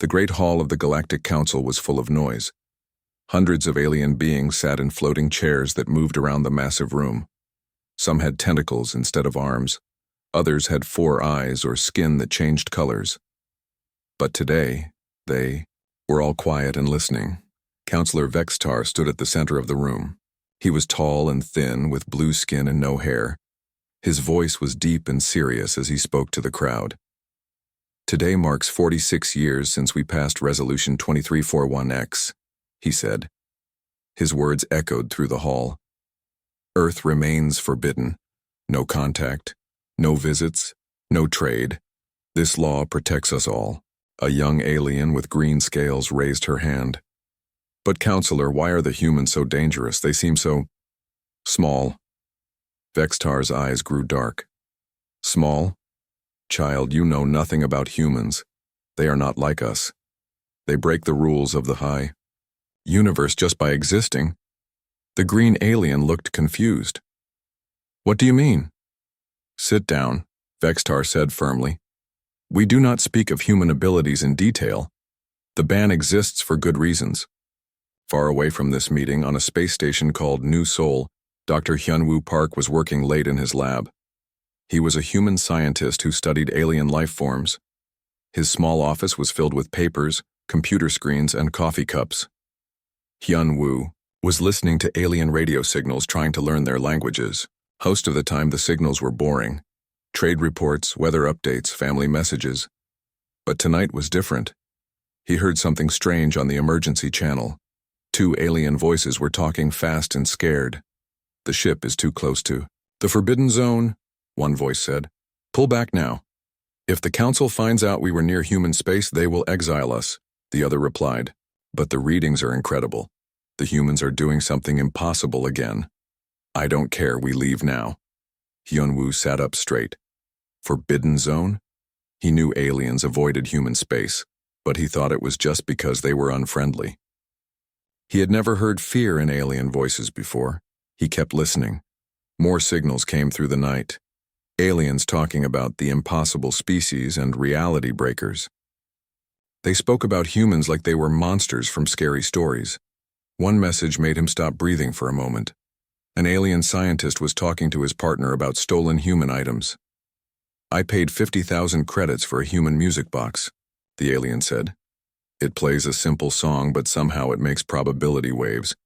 The great hall of the Galactic Council was full of noise. Hundreds of alien beings sat in floating chairs that moved around the massive room. Some had tentacles instead of arms. Others had 4 eyes or skin that changed colors. But today, they were all quiet and listening. Counselor Vextar stood at the center of the room. He was tall and thin, with blue skin and no hair. His voice was deep and serious as he spoke to the crowd. Today marks 46 years since we passed Resolution 2341X, he said. His words echoed through the hall. Earth remains forbidden. No contact, no visits, no trade. This law protects us all. A young alien with green scales raised her hand. But, Counselor, why are the humans so dangerous? They seem so small. Vextar's eyes grew dark. Small? Child, you know nothing about humans. They are not like us. They break the rules of the high universe just by existing. The green alien looked confused. What do you mean? Sit down, Vextar said firmly. We do not speak of human abilities in detail. The ban exists for good reasons. Far away from this meeting, on a space station called New Seoul, Dr. Hyunwoo Park was working late in his lab. He was a human scientist who studied alien life forms. His small office was filled with papers, computer screens, and coffee cups. Hyunwoo was listening to alien radio signals, trying to learn their languages. Most of the time, the signals were boring. Trade reports, weather updates, family messages. But tonight was different. He heard something strange on the emergency channel. 2 alien voices were talking fast and scared. The ship is too close to the forbidden zone, one voice said. Pull back now. If the council finds out we were near human space, they will exile us, the other replied. But the readings are incredible. The humans are doing something impossible again. I don't care, we leave now. Hyunwoo sat up straight. Forbidden zone? He knew aliens avoided human space, but he thought it was just because they were unfriendly. He had never heard fear in alien voices before. He kept listening. More signals came through the night. Aliens talking about the impossible species and reality breakers. They spoke about humans like they were monsters from scary stories. One message made him stop breathing for a moment. An alien scientist was talking to his partner about stolen human items. I paid 50,000 credits for a human music box, the alien said. It plays a simple song, but somehow it makes probability waves.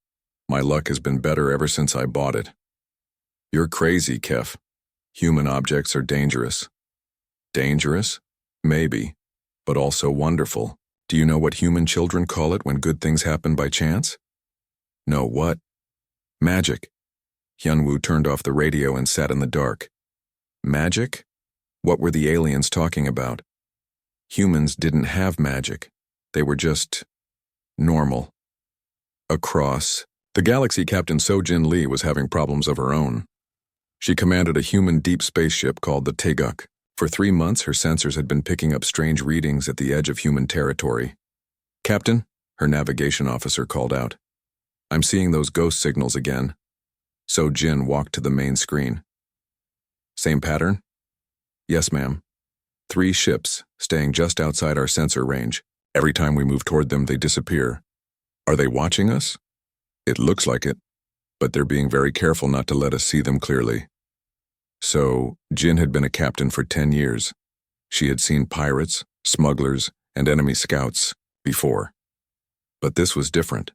My luck has been better ever since I bought it. You're crazy, Kef. Human objects are dangerous. Dangerous? Maybe, but also wonderful. Do you know what human children call it when good things happen by chance? No, what? Magic. Hyunwoo turned off the radio and sat in the dark. Magic? What were the aliens talking about? Humans didn't have magic. They were just normal. Across the galaxy, Captain Sojin Lee was having problems of her own. She commanded a human deep space ship called the Taeguk. For 3 months, her sensors had been picking up strange readings at the edge of human territory. Captain, her navigation officer called out. I'm seeing those ghost signals again. Sojin walked to the main screen. Same pattern? Yes, ma'am. 3 ships, staying just outside our sensor range. Every time we move toward them, they disappear. Are they watching us? It looks like it, but they're being very careful not to let us see them clearly. So, Jin had been a captain for 10 years. She had seen pirates, smugglers, and enemy scouts before. But this was different.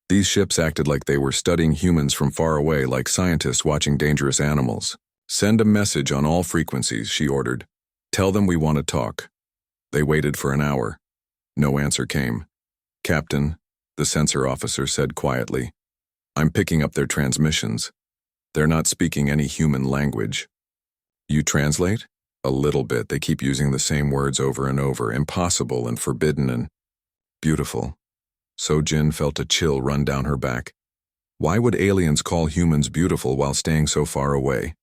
These ships acted like they were studying humans from far away, like scientists watching dangerous animals. Send a message on all frequencies, she ordered. Tell them we want to talk. They waited for an hour. No answer came. Captain, the sensor officer said quietly, I'm picking up their transmissions. They're not speaking any human language. You translate? A little bit. They keep using the same words over and over. Impossible and forbidden and beautiful. Sojin felt a chill run down her back. Why would aliens call humans beautiful while staying so far away?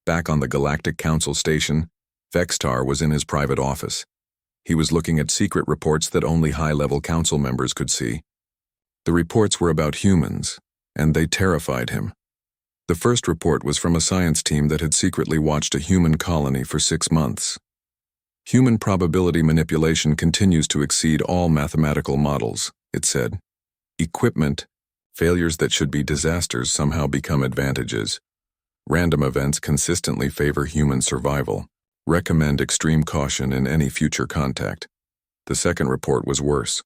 Back on the Galactic Council station, Vextar was in his private office. He was looking at secret reports that only high-level council members could see. The reports were about humans, and they terrified him. The first report was from a science team that had secretly watched a human colony for 6 months. Human probability manipulation continues to exceed all mathematical models, it said. Equipment, failures that should be disasters somehow become advantages. Random events consistently favor human survival. Recommend extreme caution in any future contact. The second report was worse.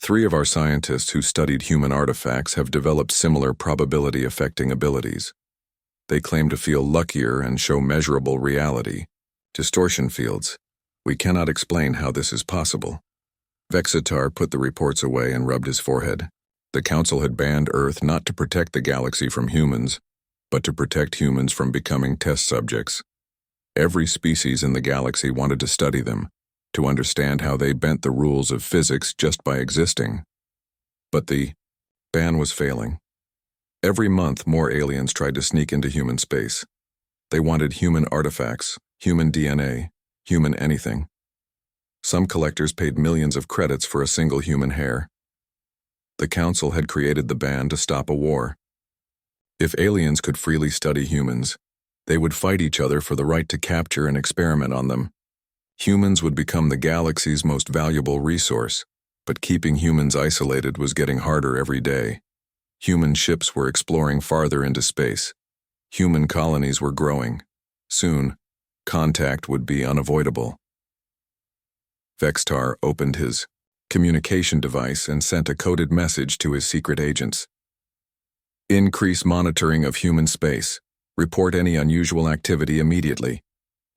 3 of our scientists who studied human artifacts have developed similar probability-affecting abilities. They claim to feel luckier and show measurable reality. Distortion fields. We cannot explain how this is possible. Vexitar put the reports away and rubbed his forehead. The Council had banned Earth not to protect the galaxy from humans, but to protect humans from becoming test subjects. Every species in the galaxy wanted to study them, to understand how they bent the rules of physics just by existing. But the ban was failing. Every month, more aliens tried to sneak into human space. They wanted human artifacts, human DNA, human anything. Some collectors paid millions of credits for a single human hair. The Council had created the ban to stop a war. If aliens could freely study humans, they would fight each other for the right to capture and experiment on them. Humans would become the galaxy's most valuable resource, but keeping humans isolated was getting harder every day. Human ships were exploring farther into space. Human colonies were growing. Soon, contact would be unavoidable. Vexitar opened his communication device and sent a coded message to his secret agents. Increase monitoring of human space. Report any unusual activity immediately.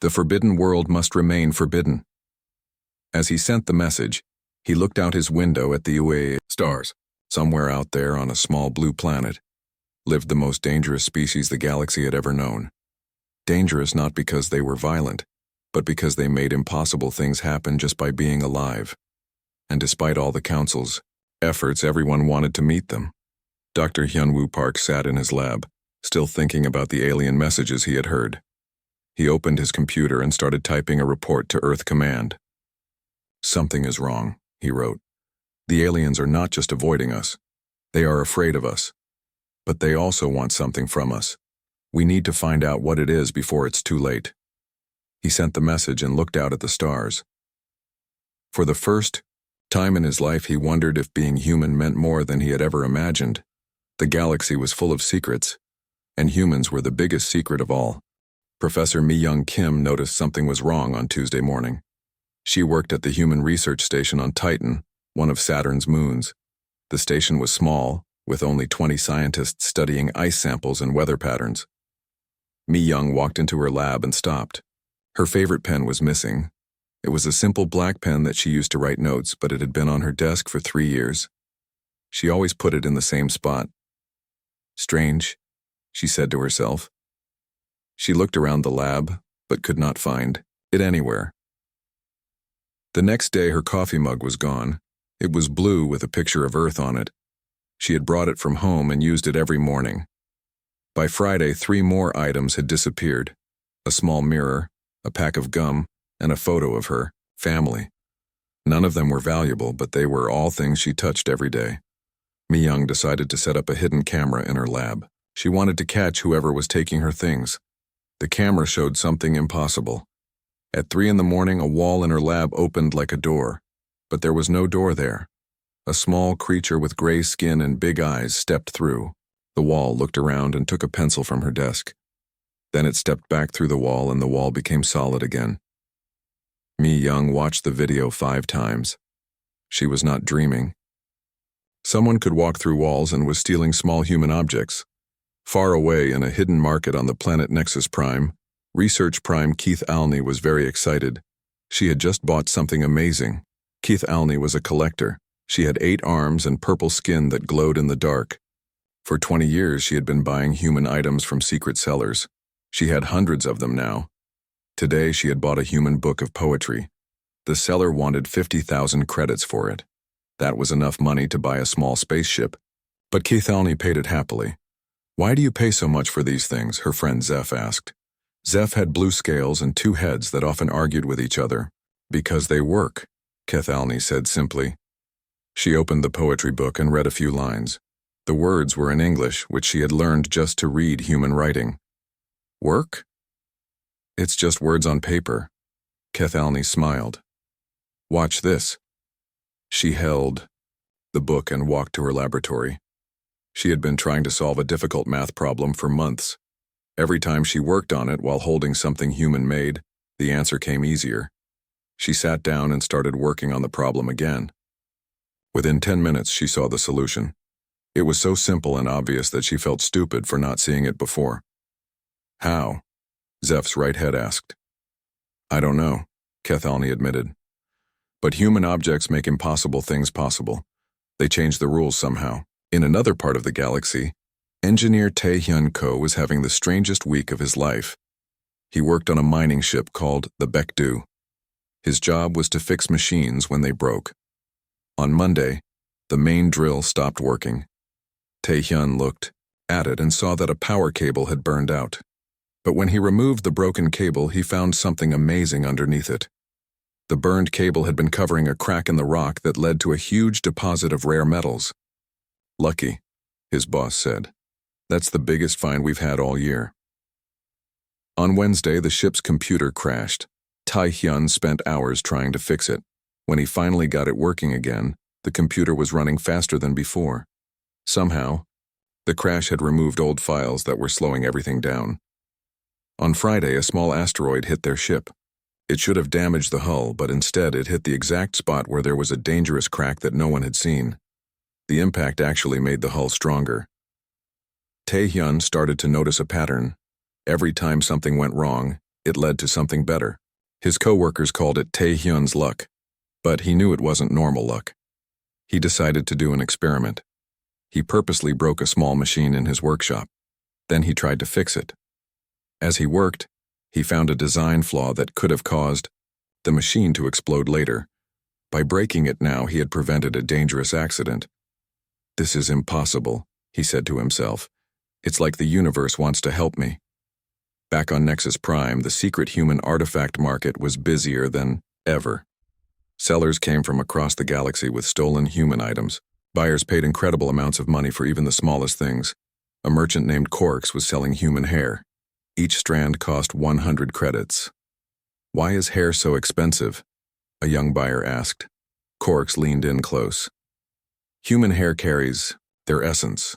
The forbidden world must remain forbidden. As he sent the message, he looked out his window at the HFY stars. Somewhere out there on a small blue planet lived the most dangerous species the galaxy had ever known. Dangerous not because they were violent, but because they made impossible things happen just by being alive. And despite all the Council's efforts, everyone wanted to meet them. Dr. Hyunwoo Park sat in his lab, still thinking about the alien messages he had heard. He opened his computer and started typing a report to Earth Command. Something is wrong, he wrote. The aliens are not just avoiding us. They are afraid of us. But they also want something from us. We need to find out what it is before it's too late. He sent the message and looked out at the stars. For the first time in his life, he wondered if being human meant more than he had ever imagined. The galaxy was full of secrets, and humans were the biggest secret of all. Professor Mi-Young Kim noticed something was wrong on Tuesday morning. She worked at the Human Research Station on Titan, one of Saturn's moons. The station was small, with only 20 scientists studying ice samples and weather patterns. Mi-Young walked into her lab and stopped. Her favorite pen was missing. It was a simple black pen that she used to write notes, but it had been on her desk for 3 years. She always put it in the same spot. Strange, she said to herself. She looked around the lab, but could not find it anywhere. The next day, her coffee mug was gone. It was blue with a picture of Earth on it. She had brought it from home and used it every morning. By Friday, 3 more items had disappeared: a small mirror, a pack of gum, and a photo of her family. None of them were valuable, but they were all things she touched every day. Mi-Young decided to set up a hidden camera in her lab. She wanted to catch whoever was taking her things. The camera showed something impossible. At 3 in the morning, a wall in her lab opened like a door. But there was no door there. A small creature with gray skin and big eyes stepped through. The wall looked around and took a pencil from her desk. Then it stepped back through the wall and the wall became solid again. Mi-Young watched the video 5 times. She was not dreaming. Someone could walk through walls and was stealing small human objects. Far away in a hidden market on the planet Nexus Prime, Research Prime Keith Alney was very excited. She had just bought something amazing. Keith Alney was a collector. She had 8 arms and purple skin that glowed in the dark. For 20 years, she had been buying human items from secret sellers. She had hundreds of them now. Today, she had bought a human book of poetry. The seller wanted 50,000 credits for it. That was enough money to buy a small spaceship. But Keith Alney paid it happily. "Why do you pay so much for these things?" her friend Zeph asked. Zeph had blue scales and 2 heads that often argued with each other. "Because they work," Keith Alney said simply. She opened the poetry book and read a few lines. The words were in English, which she had learned just to read human writing. "Work? It's just words on paper." Kethalny smiled. Watch this. She held the book and walked to her laboratory. She had been trying to solve a difficult math problem for months. Every time she worked on it while holding something human-made, the answer came easier. She sat down and started working on the problem again. Within 10 minutes, she saw the solution. It was so simple and obvious that she felt stupid for not seeing it before. How? Zeph's right head asked. I don't know, Kethalny admitted. But human objects make impossible things possible. They change the rules somehow. In another part of the galaxy, engineer Tae-hyun Ko was having the strangest week of his life. He worked on a mining ship called the Baekdu. His job was to fix machines when they broke. On Monday, the main drill stopped working. Tae-hyun looked at it and saw that a power cable had burned out. But when he removed the broken cable, he found something amazing underneath it. The burned cable had been covering a crack in the rock that led to a huge deposit of rare metals. Lucky, his boss said. That's the biggest find we've had all year. On Wednesday, the ship's computer crashed. Tae-hyun spent hours trying to fix it. When he finally got it working again, the computer was running faster than before. Somehow, the crash had removed old files that were slowing everything down. On Friday, a small asteroid hit their ship. It should have damaged the hull, but instead it hit the exact spot where there was a dangerous crack that no one had seen. The impact actually made the hull stronger. Tae-hyun started to notice a pattern. Every time something went wrong, it led to something better. His co-workers called it Tae-hyun's luck, but he knew it wasn't normal luck. He decided to do an experiment. He purposely broke a small machine in his workshop. Then he tried to fix it. As he worked, he found a design flaw that could have caused the machine to explode later. By breaking it now, he had prevented a dangerous accident. This is impossible, he said to himself. It's like the universe wants to help me. Back on Nexus Prime, the secret human artifact market was busier than ever. Sellers came from across the galaxy with stolen human items. Buyers paid incredible amounts of money for even the smallest things. A merchant named Orcs was selling human hair. Each strand cost 100 credits. Why is hair so expensive? A young buyer asked. Orcs leaned in close. Human hair carries their essence.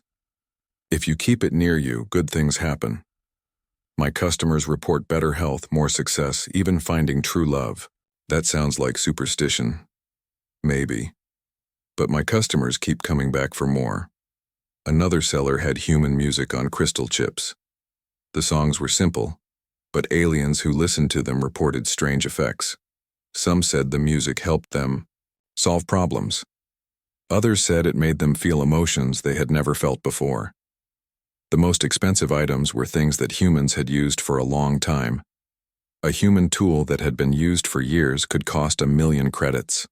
If you keep it near you, good things happen. My customers report better health, more success, even finding true love. That sounds like superstition. Maybe. But my customers keep coming back for more. Another seller had human music on crystal chips. The songs were simple, but aliens who listened to them reported strange effects. Some said the music helped them solve problems. Others said it made them feel emotions they had never felt before. The most expensive items were things that humans had used for a long time. A human tool that had been used for years could cost 1 million credits.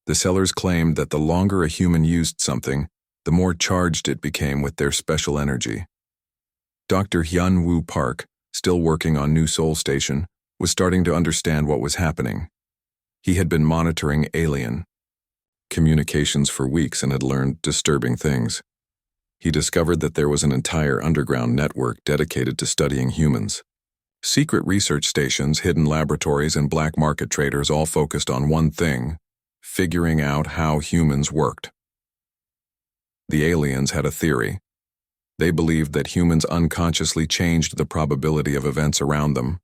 The sellers claimed that the longer a human used something, the more charged it became with their special energy. Dr. Hyun-woo Park, still working on New Seoul Station, was starting to understand what was happening. He had been monitoring alien communications for weeks and had learned disturbing things. He discovered that there was an entire underground network dedicated to studying humans. Secret research stations, hidden laboratories, and black market traders all focused on one thing: figuring out how humans worked. The aliens had a theory. They believed that humans unconsciously changed the probability of events around them.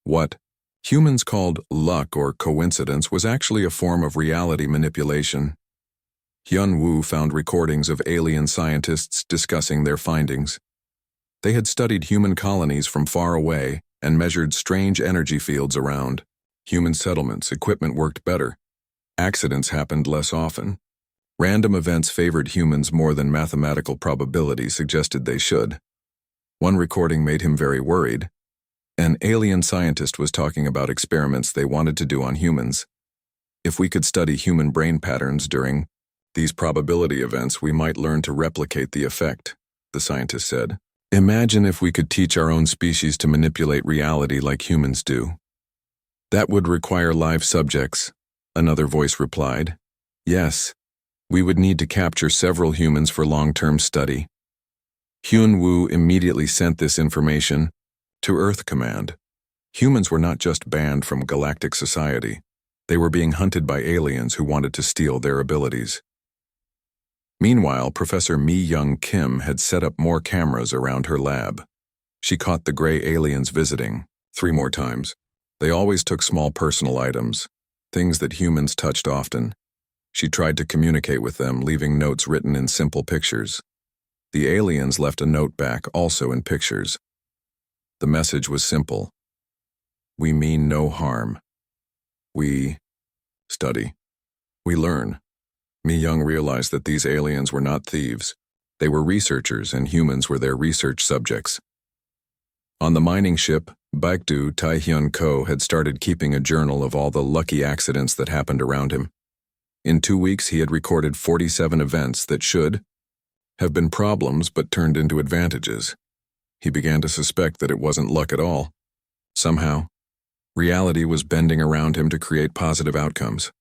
What humans called luck or coincidence was actually a form of reality manipulation. Hyun-woo found recordings of alien scientists discussing their findings. They had studied human colonies from far away and measured strange energy fields around. Human settlements, equipment worked better. Accidents happened less often. Random events favored humans more than mathematical probability suggested they should. One recording made him very worried. An alien scientist was talking about experiments they wanted to do on humans. If we could study human brain patterns during these probability events, we might learn to replicate the effect, the scientist said. Imagine if we could teach our own species to manipulate reality like humans do. That would require live subjects, another voice replied. Yes, we would need to capture several humans for long-term study. Hyun-woo immediately sent this information to Earth Command. Humans were not just banned from galactic society. They were being hunted by aliens who wanted to steal their abilities. Meanwhile, Professor Mi-Young Kim had set up more cameras around her lab. She caught the gray aliens visiting 3 more times. They always took small personal items, things that humans touched often. She tried to communicate with them, leaving notes written in simple pictures. The aliens left a note back, also in pictures. The message was simple. We mean no harm. We study. We learn. Mi-Young realized that these aliens were not thieves. They were researchers, and humans were their research subjects. On the mining ship, Baekdu Tai-hyun Ko had started keeping a journal of all the lucky accidents that happened around him. In 2 weeks, he had recorded 47 events that should have been problems but turned into advantages. He began to suspect that it wasn't luck at all. Somehow, reality was bending around him to create positive outcomes.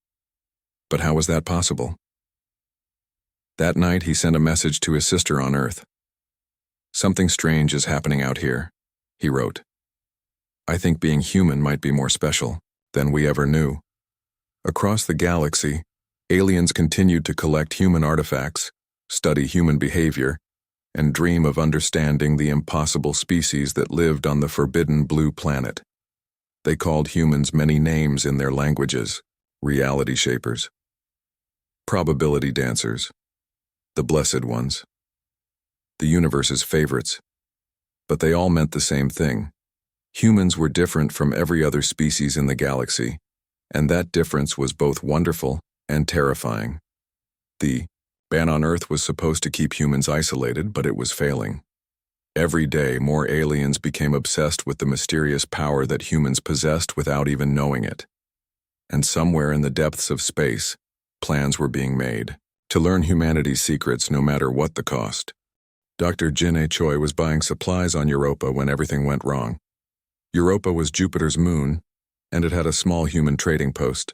But how was that possible? That night, he sent a message to his sister on Earth. "Something strange is happening out here," he wrote. "I think being human might be more special than we ever knew." Across the galaxy, aliens continued to collect human artifacts, study human behavior, and dream of understanding the impossible species that lived on the forbidden blue planet. They called humans many names in their languages: reality shapers, probability dancers, the blessed ones, the universe's favorites. But they all meant the same thing. Humans were different from every other species in the galaxy, and that difference was both wonderful and terrifying. The ban on Earth was supposed to keep humans isolated, but it was failing. Every day, more aliens became obsessed with the mysterious power that humans possessed without even knowing it. And somewhere in the depths of space, plans were being made to learn humanity's secrets no matter what the cost. Dr. Jin-A Choi was buying supplies on Europa when everything went wrong. Europa was Jupiter's moon, and it had a small human trading post.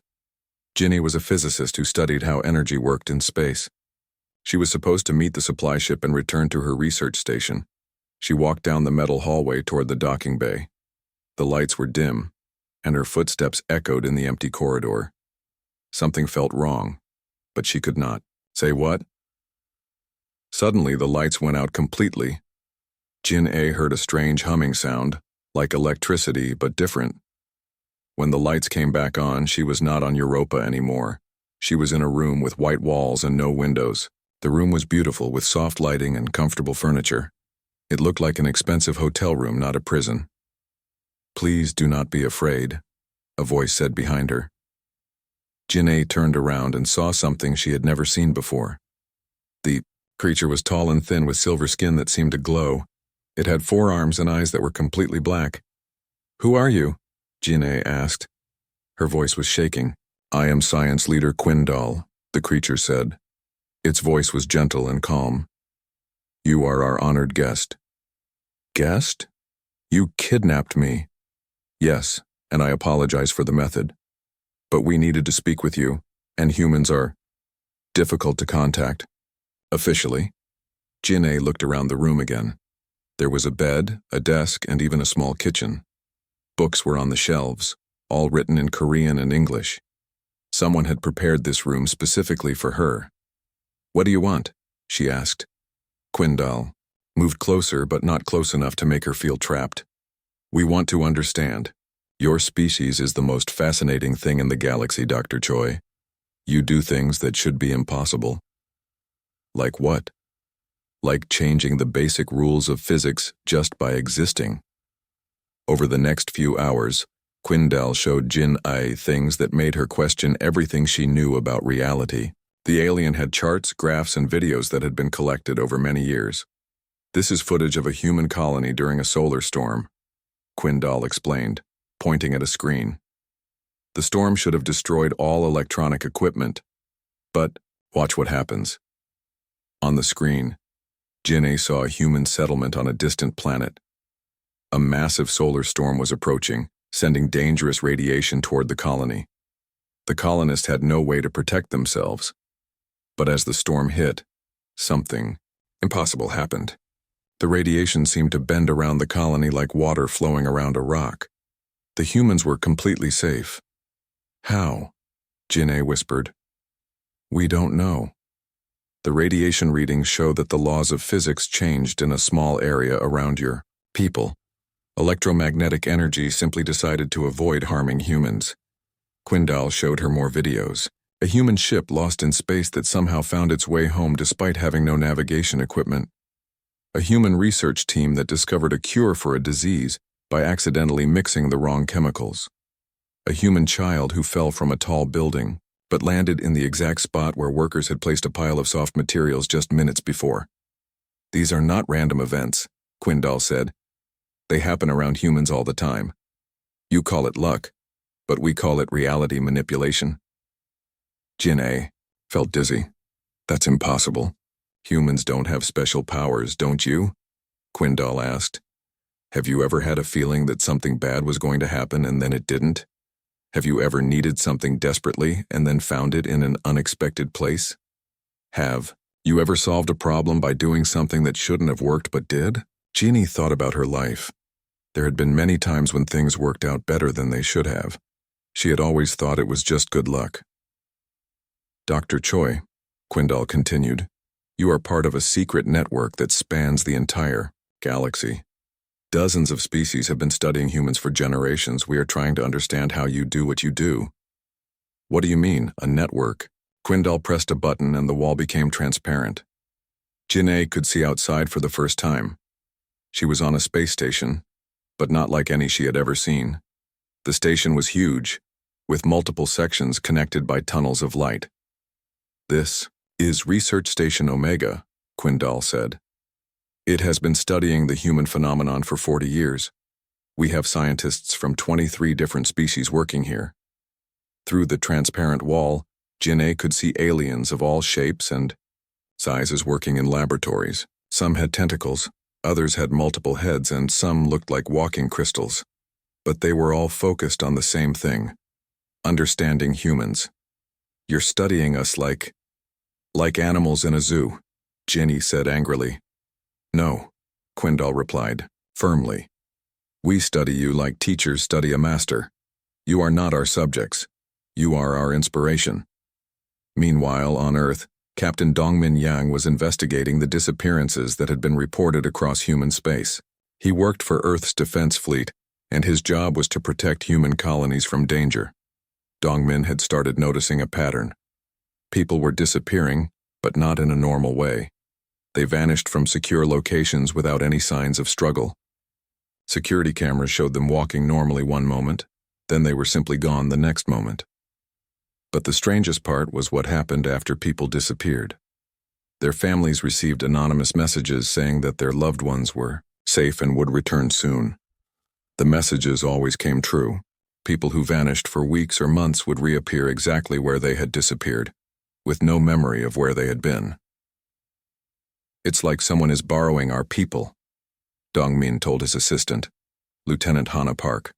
Ginny was a physicist who studied how energy worked in space. She was supposed to meet the supply ship and return to her research station. She walked down the metal hallway toward the docking bay. The lights were dim, and her footsteps echoed in the empty corridor. Something felt wrong, but she could not say what. Suddenly, the lights went out completely. Jin-A heard a strange humming sound, like electricity but different. When the lights came back on, she was not on Europa anymore. She was in a room with white walls and no windows. The room was beautiful, with soft lighting and comfortable furniture. It looked like an expensive hotel room, not a prison. "Please do not be afraid," a voice said behind her. Jin-A turned around and saw something she had never seen before. The creature was tall and thin with silver skin that seemed to glow. It had 4 arms and eyes that were completely black. "Who are you?" Jin-A asked. Her voice was shaking. "I am Science Leader Quindal," the creature said. Its voice was gentle and calm. "You are our honored guest." "Guest? You kidnapped me." "Yes, and I apologize for the method. But we needed to speak with you, and humans are difficult to contact. Officially." Jin-A looked around the room again. There was a bed, a desk, and even a small kitchen. Books were on the shelves, all written in Korean and English. Someone had prepared this room specifically for her. "What do you want?" she asked. Quindal moved closer, but not close enough to make her feel trapped. "We want to understand. Your species is the most fascinating thing in the galaxy, Dr. Choi. You do things that should be impossible." "Like what?" "Like changing the basic rules of physics just by existing." Over the next few hours, Quindal showed Jin-A things that made her question everything she knew about reality. The alien had charts, graphs, and videos that had been collected over many years. "This is footage of a human colony during a solar storm," Quindal explained, pointing at a screen. "The storm should have destroyed all electronic equipment. But watch what happens." On the screen, Jin-A saw a human settlement on a distant planet. A massive solar storm was approaching, sending dangerous radiation toward the colony. The colonists had no way to protect themselves. But as the storm hit, something impossible happened. The radiation seemed to bend around the colony like water flowing around a rock. The humans were completely safe. How? Jin'e whispered. We don't know. The radiation readings show that the laws of physics changed in a small area around your people. Electromagnetic energy simply decided to avoid harming humans. Quindal showed her more videos. A human ship lost in space that somehow found its way home despite having no navigation equipment. A human research team that discovered a cure for a disease by accidentally mixing the wrong chemicals. A human child who fell from a tall building, but landed in the exact spot where workers had placed a pile of soft materials just minutes before. These are not random events, Quindal said. They happen around humans all the time. You call it luck, but we call it reality manipulation. Jin'e felt dizzy. That's impossible. Humans don't have special powers, don't you? Quindal asked. Have you ever had a feeling that something bad was going to happen and then it didn't? Have you ever needed something desperately and then found it in an unexpected place? Have you ever solved a problem by doing something that shouldn't have worked but did? Jeannie thought about her life. There had been many times when things worked out better than they should have. She had always thought it was just good luck. Dr. Choi, Quindal continued, you are part of a secret network that spans the entire galaxy. Dozens of species have been studying humans for generations. We are trying to understand how you do what you do. What do you mean, a network? Quindal pressed a button and the wall became transparent. Jin'e could see outside for the first time. She was on a space station, but not like any she had ever seen. The station was huge, with multiple sections connected by tunnels of light. This is Research Station Omega, Quindal said. It has been studying the human phenomenon for 40 years. We have scientists from 23 different species working here. Through the transparent wall, Jin'e could see aliens of all shapes and sizes working in laboratories. Some had tentacles, others had multiple heads, and some looked like walking crystals. But they were all focused on the same thing: understanding humans. You're studying us like animals in a zoo, Jin'e said angrily. No, Quindal replied, firmly. We study you like teachers study a master. You are not our subjects. You are our inspiration. Meanwhile, on Earth, Captain Dongmin Yang was investigating the disappearances that had been reported across human space. He worked for Earth's defense fleet, and his job was to protect human colonies from danger. Dongmin had started noticing a pattern. People were disappearing, but not in a normal way. They vanished from secure locations without any signs of struggle. Security cameras showed them walking normally one moment, then they were simply gone the next moment. But the strangest part was what happened after people disappeared. Their families received anonymous messages saying that their loved ones were safe and would return soon. The messages always came true. People who vanished for weeks or months would reappear exactly where they had disappeared, with no memory of where they had been. It's like someone is borrowing our people, Dongmin told his assistant, Lieutenant Hana Park.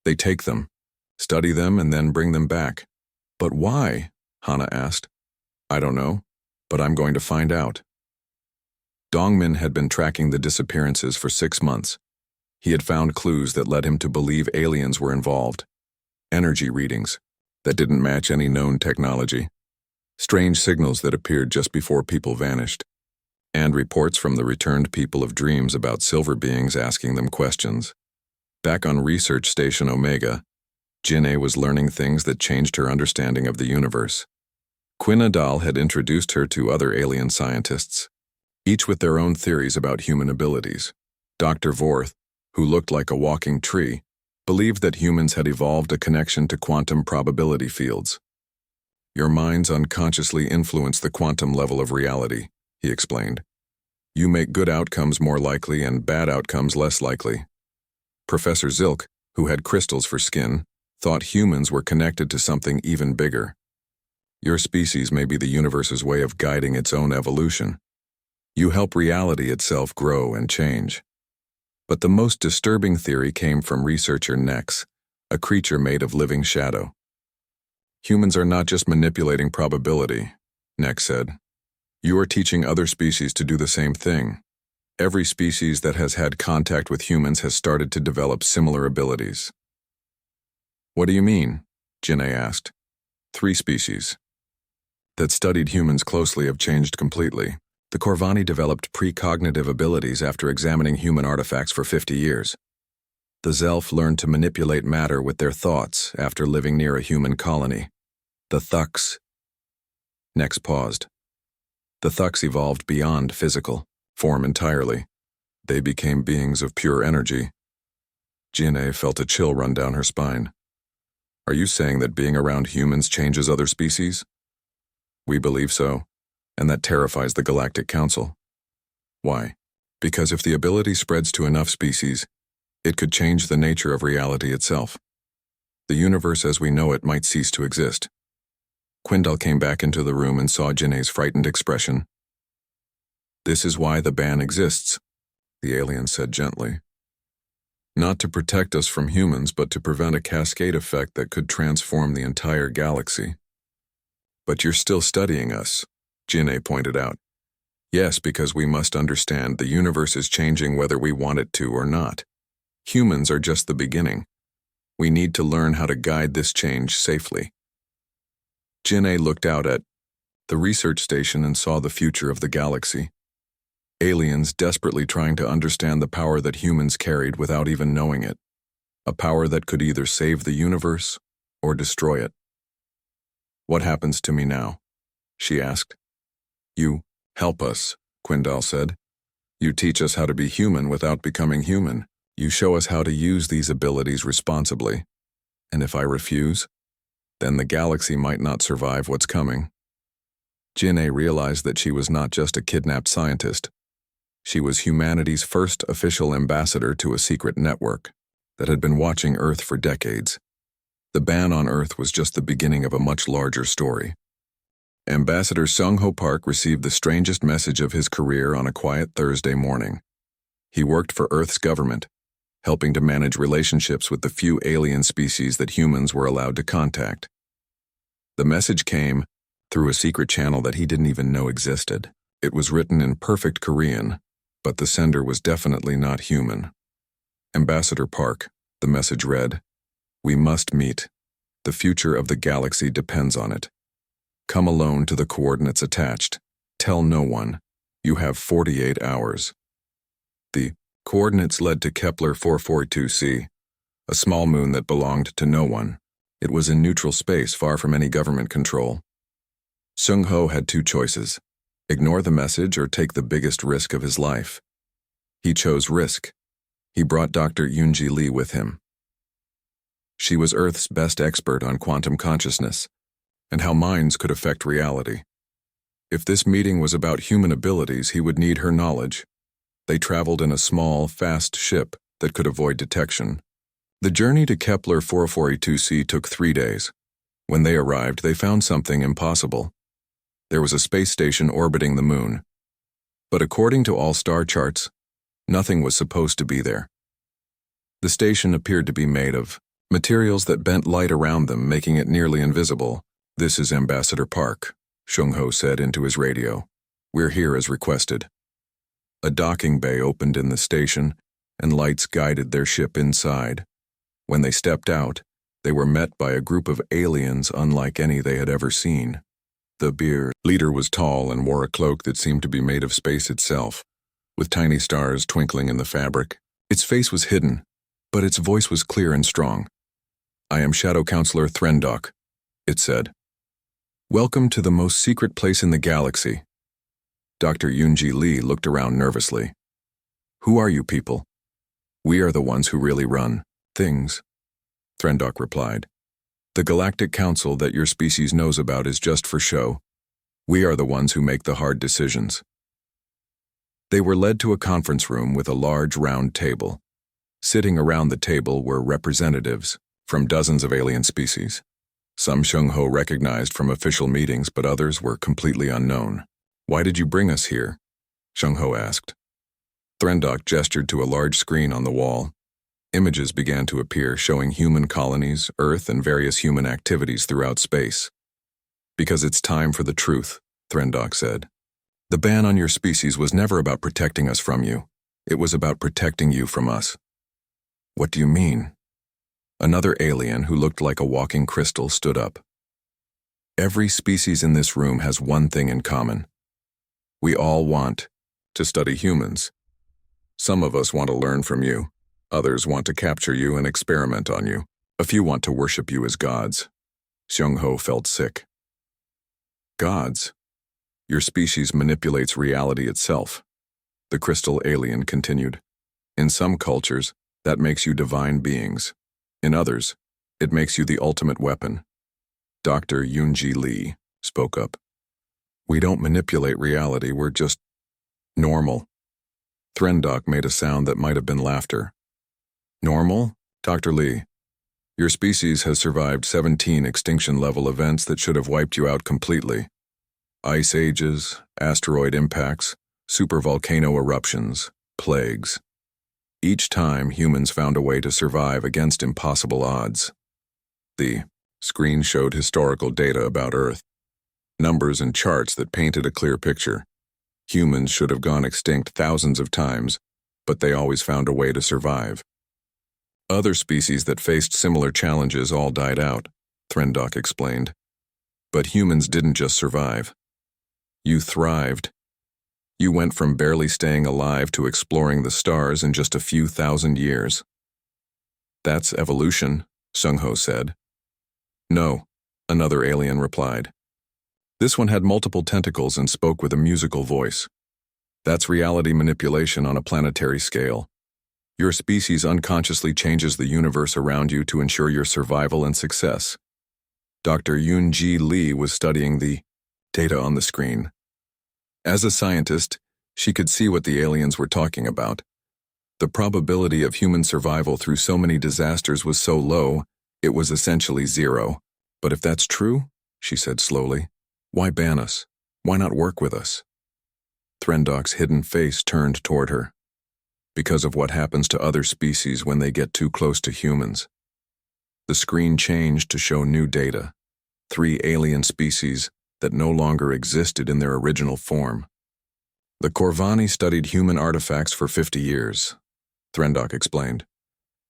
They take them, study them, and then bring them back. But why? Hana asked. I don't know, but I'm going to find out. Dongmin had been tracking the disappearances for 6 months. He had found clues that led him to believe aliens were involved. Energy readings that didn't match any known technology. Strange signals that appeared just before people vanished. And reports from the returned people of dreams about silver beings asking them questions. Back on Research Station Omega, Jin'e was learning things that changed her understanding of the universe. Quindal had introduced her to other alien scientists, each with their own theories about human abilities. Dr. Vorth, who looked like a walking tree, believed that humans had evolved a connection to quantum probability fields. Your minds unconsciously influence the quantum level of reality, he explained. You make good outcomes more likely and bad outcomes less likely. Professor Zilk, who had crystals for skin, thought humans were connected to something even bigger. Your species may be the universe's way of guiding its own evolution. You help reality itself grow and change. But the most disturbing theory came from researcher Nex, a creature made of living shadow. Humans are not just manipulating probability, Nex said. You are teaching other species to do the same thing. Every species that has had contact with humans has started to develop similar abilities. What do you mean? Jin'ei asked. 3 species that studied humans closely have changed completely. The Corvani developed precognitive abilities after examining human artifacts for 50 years. The Zelf learned to manipulate matter with their thoughts after living near a human colony. The Thuks. Next paused. The Thuks evolved beyond physical form entirely. They became beings of pure energy. Jin'ei felt a chill run down her spine. Are you saying that being around humans changes other species? We believe so, and that terrifies the Galactic Council. Why? Because if the ability spreads to enough species, it could change the nature of reality itself. The universe as we know it might cease to exist. Quindal came back into the room and saw Jin'ei's frightened expression. This is why the ban exists, the alien said gently. Not to protect us from humans, but to prevent a cascade effect that could transform the entire galaxy. But you're still studying us, Jin'ei pointed out. Yes, because we must understand the universe is changing whether we want it to or not. Humans are just the beginning. We need to learn how to guide this change safely. Jin'ei looked out at the research station and saw the future of the galaxy. Aliens desperately trying to understand the power that humans carried without even knowing it. A power that could either save the universe or destroy it. What happens to me now? She asked. You help us, Quindal said. You teach us how to be human without becoming human. You show us how to use these abilities responsibly. And if I refuse, then the galaxy might not survive what's coming. Jin'ei realized that she was not just a kidnapped scientist. She was humanity's first official ambassador to a secret network that had been watching Earth for decades. The ban on Earth was just the beginning of a much larger story. Ambassador Sung-Ho Park received the strangest message of his career on a quiet Thursday morning. He worked for Earth's government, helping to manage relationships with the few alien species that humans were allowed to contact. The message came through a secret channel that he didn't even know existed. It was written in perfect Korean, but the sender was definitely not human. Ambassador Park, the message read, "We must meet. The future of the galaxy depends on it. Come alone to the coordinates attached. Tell no one. You have 48 hours." The coordinates led to Kepler 442c, a small moon that belonged to no one. It was in neutral space, far from any government control. Sung-Ho had 2 choices: ignore the message or take the biggest risk of his life. He chose risk. He brought Dr. Yoonji Lee with him. She was Earth's best expert on quantum consciousness and how minds could affect reality. If this meeting was about human abilities, he would need her knowledge. They traveled in a small, fast ship that could avoid detection. The journey to Kepler 442c took 3 days. When they arrived, they found something impossible. There was a space station orbiting the moon. But according to all star charts, nothing was supposed to be there. The station appeared to be made of materials that bent light around them, making it nearly invisible. "This is Ambassador Park," Sung-Ho said into his radio. "We're here as requested." A docking bay opened in the station, and lights guided their ship inside. When they stepped out, they were met by a group of aliens unlike any they had ever seen. The beer leader was tall and wore a cloak that seemed to be made of space itself, with tiny stars twinkling in the fabric. Its face was hidden, but its voice was clear and strong. "I am Shadow Counselor Threndok," it said. "Welcome to the most secret place in the galaxy." Dr. Yoonji Lee looked around nervously. "Who are you people?" "We are the ones who really run things," Threndok replied. "The Galactic Council that your species knows about is just for show. We are the ones who make the hard decisions." They were led to a conference room with a large round table. Sitting around the table were representatives from dozens of alien species. Some Sung-Ho recognized from official meetings, but others were completely unknown. "Why did you bring us here?" Sung-Ho asked. Threndok gestured to a large screen on the wall. Images began to appear showing human colonies, Earth, and various human activities throughout space. "Because it's time for the truth," Threndok said. "The ban on your species was never about protecting us from you. It was about protecting you from us." "What do you mean?" Another alien who looked like a walking crystal stood up. Every species in this room has one thing in common. We all want to study humans. Some of us want to learn from you. Others want to capture you and experiment on you. A few want to worship you as gods. Xiong-ho felt sick. Gods? Your species manipulates reality itself. The crystal alien continued. In some cultures, that makes you divine beings. In others, it makes you the ultimate weapon. Dr. Yoonji Lee spoke up. We don't manipulate reality, we're just normal. Threndok made a sound that might have been laughter. Normal? Dr. Lee, your species has survived 17 extinction-level events that should have wiped you out completely. Ice ages, asteroid impacts, supervolcano eruptions, plagues. Each time, humans found a way to survive against impossible odds. The screen showed historical data about Earth, numbers and charts that painted a clear picture. Humans should have gone extinct thousands of times, but they always found a way to survive. Other species that faced similar challenges all died out, Threndok explained. But humans didn't just survive. You thrived. You went from barely staying alive to exploring the stars in just a few thousand years. That's evolution, Xiong-ho said. No, another alien replied. This one had multiple tentacles and spoke with a musical voice. That's reality manipulation on a planetary scale. Your species unconsciously changes the universe around you to ensure your survival and success. Dr. Yoonji Lee was studying the data on the screen. As a scientist, she could see what the aliens were talking about. The probability of human survival through so many disasters was so low, it was essentially zero. But if that's true, she said slowly, why ban us? Why not work with us? Threndok's hidden face turned toward her. Because of what happens to other species when they get too close to humans. The screen changed to show new data. 3 alien species that no longer existed in their original form. The Corvani studied human artifacts for 50 years, Threndok explained.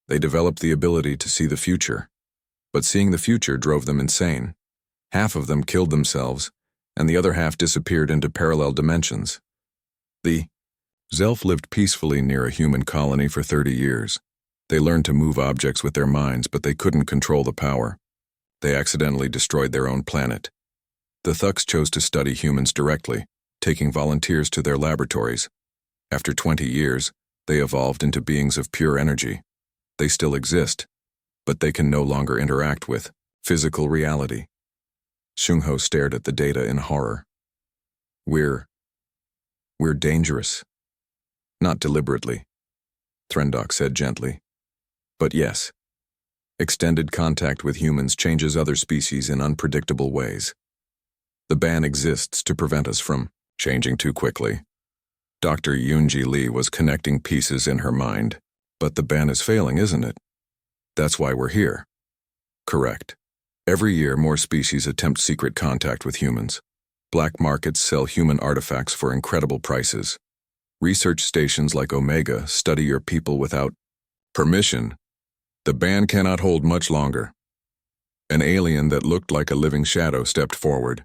They developed the ability to see the future, but seeing the future drove them insane. Half of them killed themselves, and the other half disappeared into parallel dimensions. The Zelf lived peacefully near a human colony for 30 years. They learned to move objects with their minds, but they couldn't control the power. They accidentally destroyed their own planet. The Thugs chose to study humans directly, taking volunteers to their laboratories. After 20 years, they evolved into beings of pure energy. They still exist, but they can no longer interact with physical reality. Xiong-ho stared at the data in horror. We're dangerous. Not deliberately, Threndok said gently. But yes, extended contact with humans changes other species in unpredictable ways. The ban exists to prevent us from changing too quickly. Dr. Yoonji Lee was connecting pieces in her mind. But the ban is failing, isn't it? That's why we're here. Correct. Every year, more species attempt secret contact with humans. Black markets sell human artifacts for incredible prices. Research stations like Omega study your people without permission. The ban cannot hold much longer. An alien that looked like a living shadow stepped forward.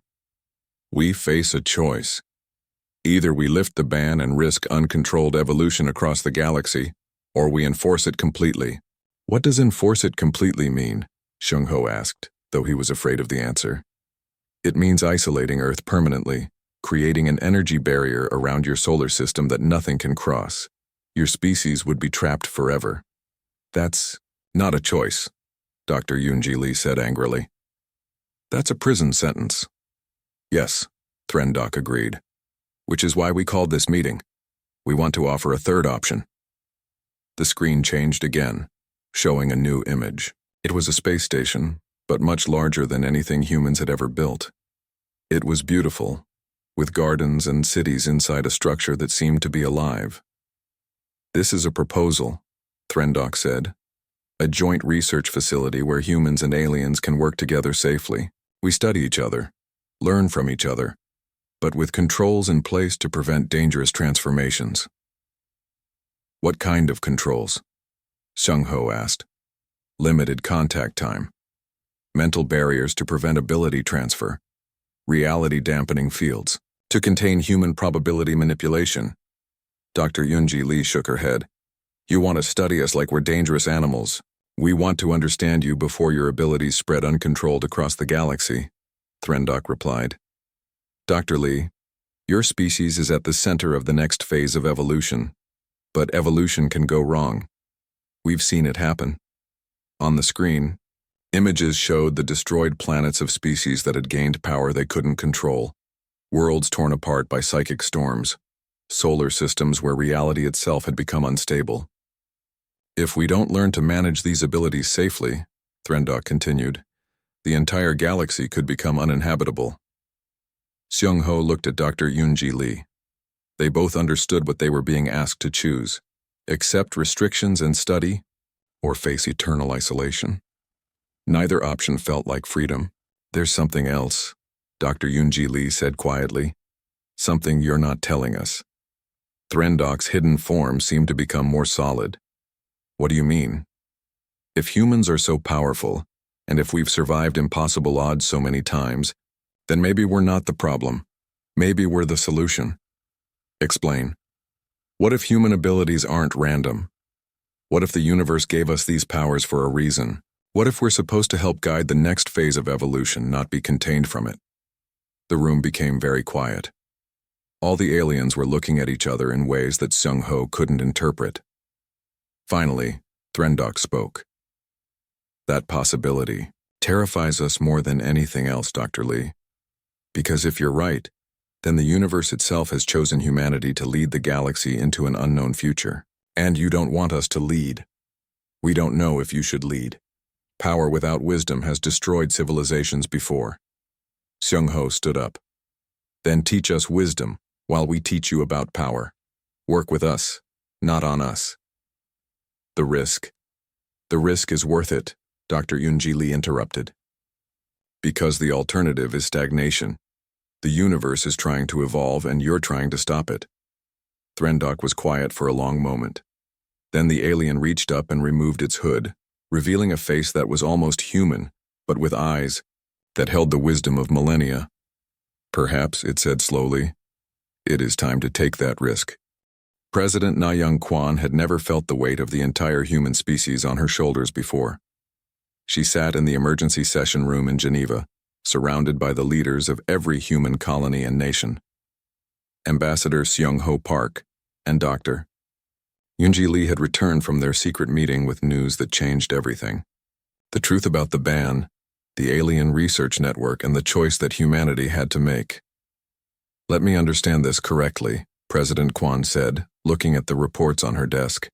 We face a choice. Either we lift the ban and risk uncontrolled evolution across the galaxy, or we enforce it completely. What does enforce it completely mean? Xiong-ho asked, though he was afraid of the answer. It means isolating Earth permanently, creating an energy barrier around your solar system that nothing can cross. Your species would be trapped forever. That's not a choice, Dr. Yoonji Lee said angrily. That's a prison sentence. Yes, Threndok agreed. Which is why we called this meeting. We want to offer a third option. The screen changed again, showing a new image. It was a space station, but much larger than anything humans had ever built. It was beautiful, with gardens and cities inside a structure that seemed to be alive. This is a proposal, Threndok said. A joint research facility where humans and aliens can work together safely. We study each other, learn from each other, but with controls in place to prevent dangerous transformations. What kind of controls? Xiong-ho asked. limited contact time, mental barriers to prevent ability transfer, reality dampening fields, to contain human probability manipulation. Dr. Yunji Lee shook her head. You want to study us like we're dangerous animals. We want to understand you before your abilities spread uncontrolled across the galaxy, Threndok replied. Dr. Lee, your species is at the center of the next phase of evolution. But evolution can go wrong. We've seen it happen. On the screen, images showed the destroyed planets of species that had gained power they couldn't control, worlds torn apart by psychic storms, solar systems where reality itself had become unstable. If we don't learn to manage these abilities safely, Threndok continued, the entire galaxy could become uninhabitable. Seung-ho looked at Dr. Yunji Lee. They both understood what they were being asked to choose: accept restrictions and study, or face eternal isolation. Neither option felt like freedom. There's something else, Dr. Yunji Lee said quietly. Something you're not telling us. Threndok's hidden form seemed to become more solid. What do you mean? If humans are so powerful, and if we've survived impossible odds so many times, then maybe we're not the problem. Maybe we're the solution. Explain. What if human abilities aren't random? What if the universe gave us these powers for a reason? What if we're supposed to help guide the next phase of evolution, not be contained from it? The room became very quiet. All the aliens were looking at each other in ways that Seung-ho couldn't interpret. Finally, Threndok spoke. That possibility terrifies us more than anything else, Dr. Lee. Because if you're right, then the universe itself has chosen humanity to lead the galaxy into an unknown future. And you don't want us to lead. We don't know if you should lead. Power without wisdom has destroyed civilizations before. Seung-ho stood up. Then teach us wisdom while we teach you about power. Work with us, not on us. The risk. The risk is worth it, Dr. Yunji Lee interrupted. Because the alternative is stagnation. The universe is trying to evolve and you're trying to stop it. Threndok was quiet for a long moment. Then the alien reached up and removed its hood, revealing a face that was almost human, but with eyes that held the wisdom of millennia. Perhaps, it said slowly, it is time to take that risk. President Na Young-kwan had never felt the weight of the entire human species on her shoulders before. She sat in the emergency session room in Geneva, surrounded by the leaders of every human colony and nation. Ambassador Seung-ho Park and Dr. Yunji Lee had returned from their secret meeting with news that changed everything. The truth about the ban, the alien research network, and the choice that humanity had to make. Let me understand this correctly, President Kwan said, looking at the reports on her desk.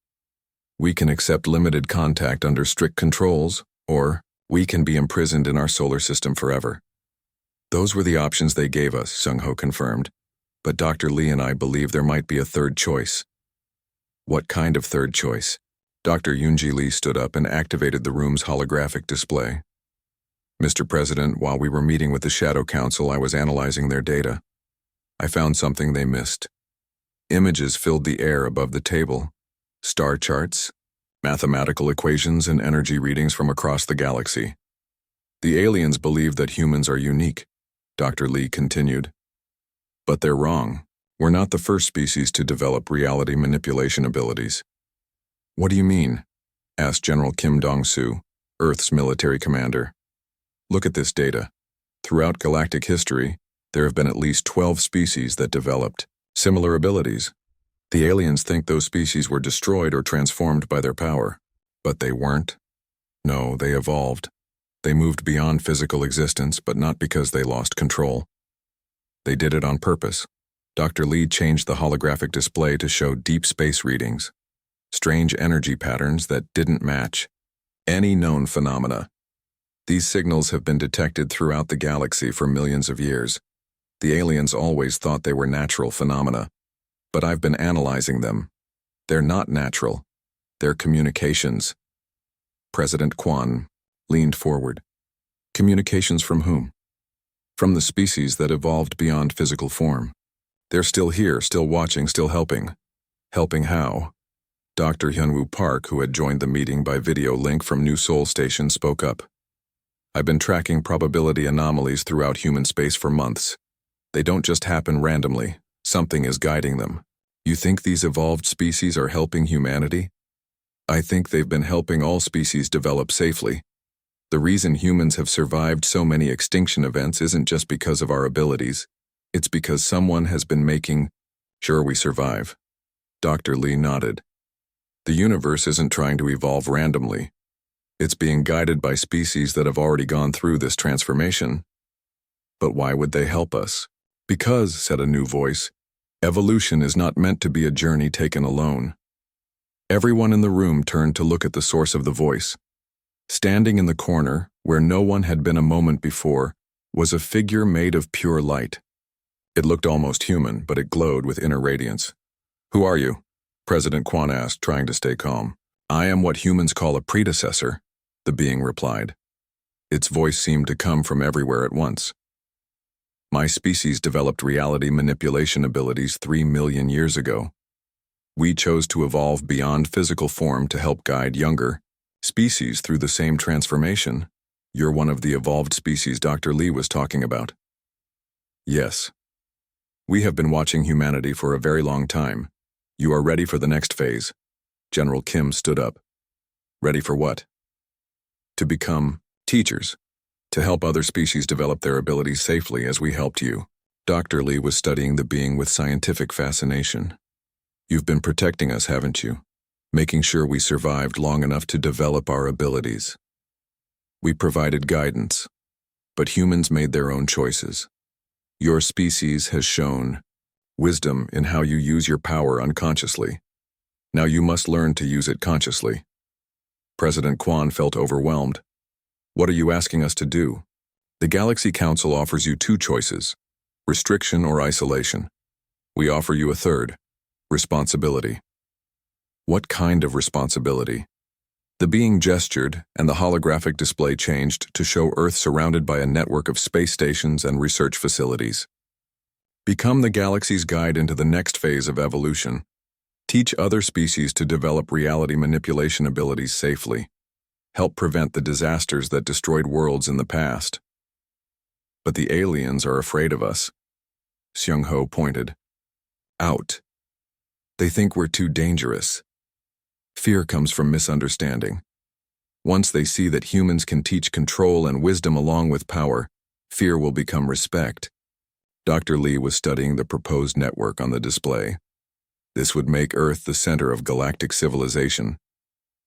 We can accept limited contact under strict controls, or we can be imprisoned in our solar system forever. Those were the options they gave us, Seung-ho confirmed. But Dr. Lee and I believe there might be a third choice. What kind of third choice? Dr. Yunji Lee stood up and activated the room's holographic display. Mr. President, while we were meeting with the Shadow Council, I was analyzing their data. I found something they missed. Images filled the air above the table. Star charts, mathematical equations, and energy readings from across the galaxy. The aliens believe that humans are unique, Dr. Lee continued. But they're wrong. We're not the first species to develop reality manipulation abilities. What do you mean? Asked General Kim Dong-soo, Earth's military commander. Look at this data. Throughout galactic history, there have been at least 12 species that developed similar abilities. The aliens think those species were destroyed or transformed by their power. But they weren't. No, they evolved. They moved beyond physical existence, but not because they lost control. They did it on purpose. Dr. Lee changed the holographic display to show deep space readings, strange energy patterns that didn't match any known phenomena. These signals have been detected throughout the galaxy for millions of years. The aliens always thought they were natural phenomena, but I've been analyzing them. They're not natural. They're communications. President Kwan leaned forward. Communications from whom? From the species that evolved beyond physical form. They're still here, still watching, still helping. Helping how? Dr. Hyunwoo Park, who had joined the meeting by video link from New Seoul Station, spoke up. I've been tracking probability anomalies throughout human space for months. They don't just happen randomly. Something is guiding them. You think these evolved species are helping humanity? I think they've been helping all species develop safely. The reason humans have survived so many extinction events isn't just because of our abilities. It's because someone has been making sure we survive. Dr. Lee nodded. The universe isn't trying to evolve randomly. It's being guided by species that have already gone through this transformation. But why would they help us? Because, said a new voice, evolution is not meant to be a journey taken alone. Everyone in the room turned to look at the source of the voice. Standing in the corner, where no one had been a moment before, was a figure made of pure light. It looked almost human, but it glowed with inner radiance. Who are you? President Kwon asked, trying to stay calm. I am what humans call a predecessor, the being replied. Its voice seemed to come from everywhere at once. My species developed reality manipulation abilities 3 million years ago. We chose to evolve beyond physical form to help guide younger species through the same transformation. You're one of the evolved species Dr. Lee was talking about. Yes. We have been watching humanity for a very long time. You are ready for the next phase. General Kim stood up. Ready for what? To become teachers, to help other species develop their abilities safely as we helped you. Dr. Lee was studying the being with scientific fascination. You've been protecting us, haven't you? Making sure we survived long enough to develop our abilities. We provided guidance, but humans made their own choices. Your species has shown wisdom in how you use your power unconsciously. Now you must learn to use it consciously. President Kwon felt overwhelmed. What are you asking us to do? The Galaxy Council offers you 2 choices, restriction or isolation. We offer you a third, responsibility. What kind of responsibility? The being gestured, and the holographic display changed to show Earth surrounded by a network of space stations and research facilities. Become the galaxy's guide into the next phase of evolution. Teach other species to develop reality manipulation abilities safely. Help prevent the disasters that destroyed worlds in the past. But the aliens are afraid of us. Seung-ho pointed out. They think we're too dangerous. Fear comes from misunderstanding. Once they see that humans can teach control and wisdom along with power, fear will become respect. Dr. Lee was studying the proposed network on the display. This would make Earth the center of galactic civilization.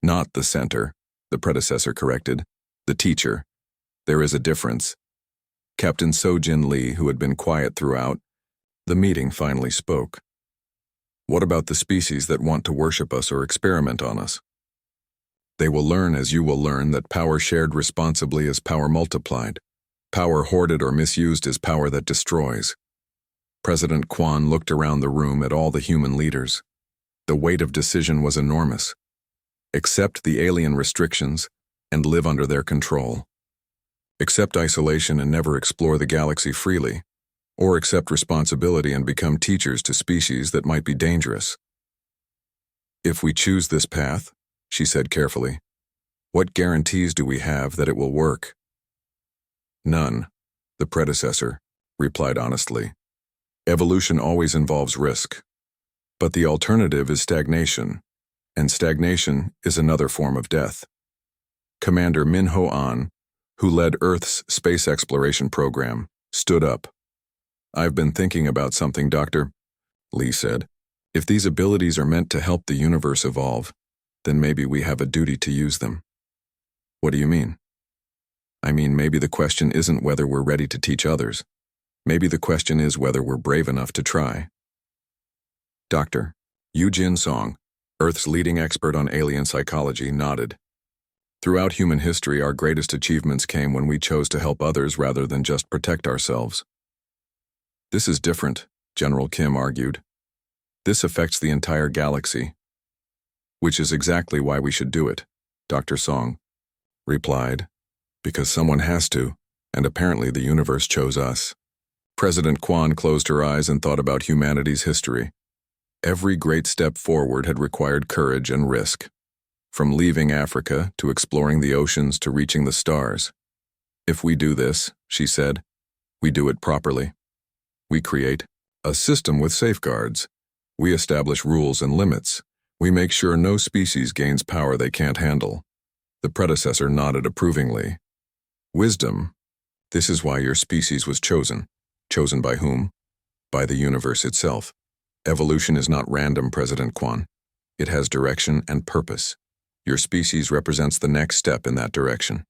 Not the center, the predecessor corrected. The teacher. There is a difference. Captain Sojin Lee, who had been quiet throughout the meeting, finally spoke. What about the species that want to worship us or experiment on us? They will learn as you will learn that power shared responsibly is power multiplied. Power hoarded or misused is power that destroys. President Kwon looked around the room at all the human leaders. The weight of decision was enormous. Accept the alien restrictions and live under their control. Accept isolation and never explore the galaxy freely, or accept responsibility and become teachers to species that might be dangerous. If we choose this path, she said carefully, what guarantees do we have that it will work? None, the predecessor replied honestly. Evolution always involves risk. But the alternative is stagnation, and stagnation is another form of death. Commander Min Ho-an, who led Earth's space exploration program, stood up. I've been thinking about something, Dr. Lee said. If these abilities are meant to help the universe evolve, then maybe we have a duty to use them. What do you mean? I mean, maybe the question isn't whether we're ready to teach others. Maybe the question is whether we're brave enough to try. Dr. Yoo Jin Song, Earth's leading expert on alien psychology, nodded. Throughout human history, our greatest achievements came when we chose to help others rather than just protect ourselves. This is different, General Kim argued. This affects the entire galaxy. Which is exactly why we should do it, Dr. Song replied. Because someone has to, and apparently the universe chose us. President Kwon closed her eyes and thought about humanity's history. Every great step forward had required courage and risk, from leaving Africa to exploring the oceans to reaching the stars. If we do this, she said, we do it properly. We create a system with safeguards. We establish rules and limits. We make sure no species gains power they can't handle. The predecessor nodded approvingly. Wisdom. This is why your species was chosen. Chosen by whom? By the universe itself. Evolution is not random, President Kwan. It has direction and purpose. Your species represents the next step in that direction.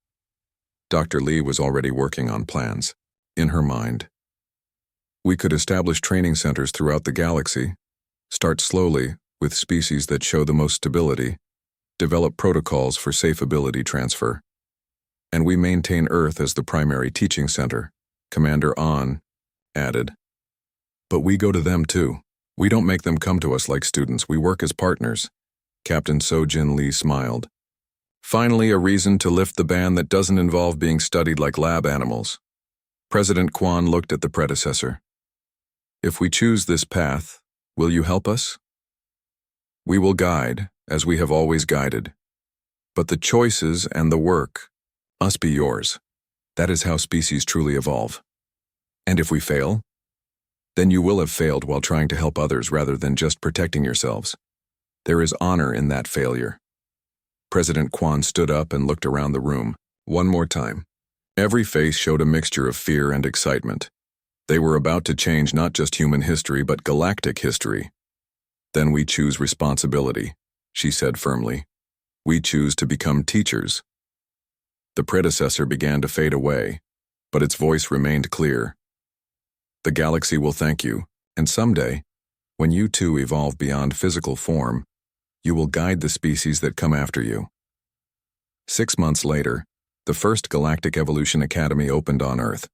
Dr. Lee was already working on plans. In her mind, we could establish training centers throughout the galaxy, start slowly with species that show the most stability, develop protocols for safe ability transfer. And we maintain Earth as the primary teaching center, Commander An added. But we go to them too. We don't make them come to us like students, we work as partners. Captain Sojin Lee smiled. Finally, a reason to lift the ban that doesn't involve being studied like lab animals. President Kwan looked at the predecessor. If we choose this path, will you help us? We will guide, as we have always guided. But the choices and the work must be yours. That is how species truly evolve. And if we fail, then you will have failed while trying to help others rather than just protecting yourselves. There is honor in that failure. President Kwan stood up and looked around the room. One more time. Every face showed a mixture of fear and excitement. They were about to change not just human history but galactic history. Then we choose responsibility, she said firmly. We choose to become teachers. The predecessor began to fade away, but its voice remained clear. The galaxy will thank you, and someday, when you too evolve beyond physical form, you will guide the species that come after you. 6 months later, the first Galactic Evolution Academy opened on Earth.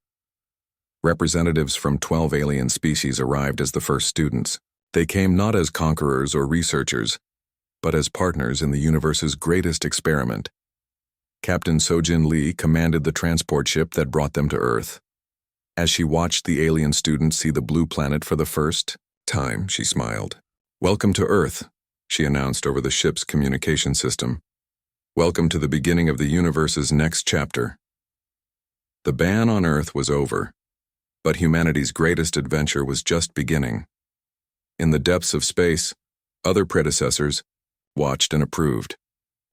Representatives from 12 alien species arrived as the first students. They came not as conquerors or researchers, but as partners in the universe's greatest experiment. Captain Sojin Lee commanded the transport ship that brought them to Earth. As she watched the alien students see the blue planet for the first time, she smiled. Welcome to Earth, she announced over the ship's communication system. Welcome to the beginning of the universe's next chapter. The ban on Earth was over, but humanity's greatest adventure was just beginning. In the depths of space, other predecessors watched and approved.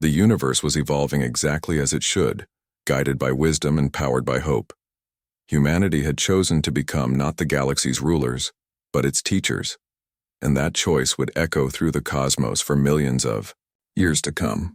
The universe was evolving exactly as it should, guided by wisdom and powered by hope. Humanity had chosen to become not the galaxy's rulers, but its teachers, and that choice would echo through the cosmos for millions of years to come.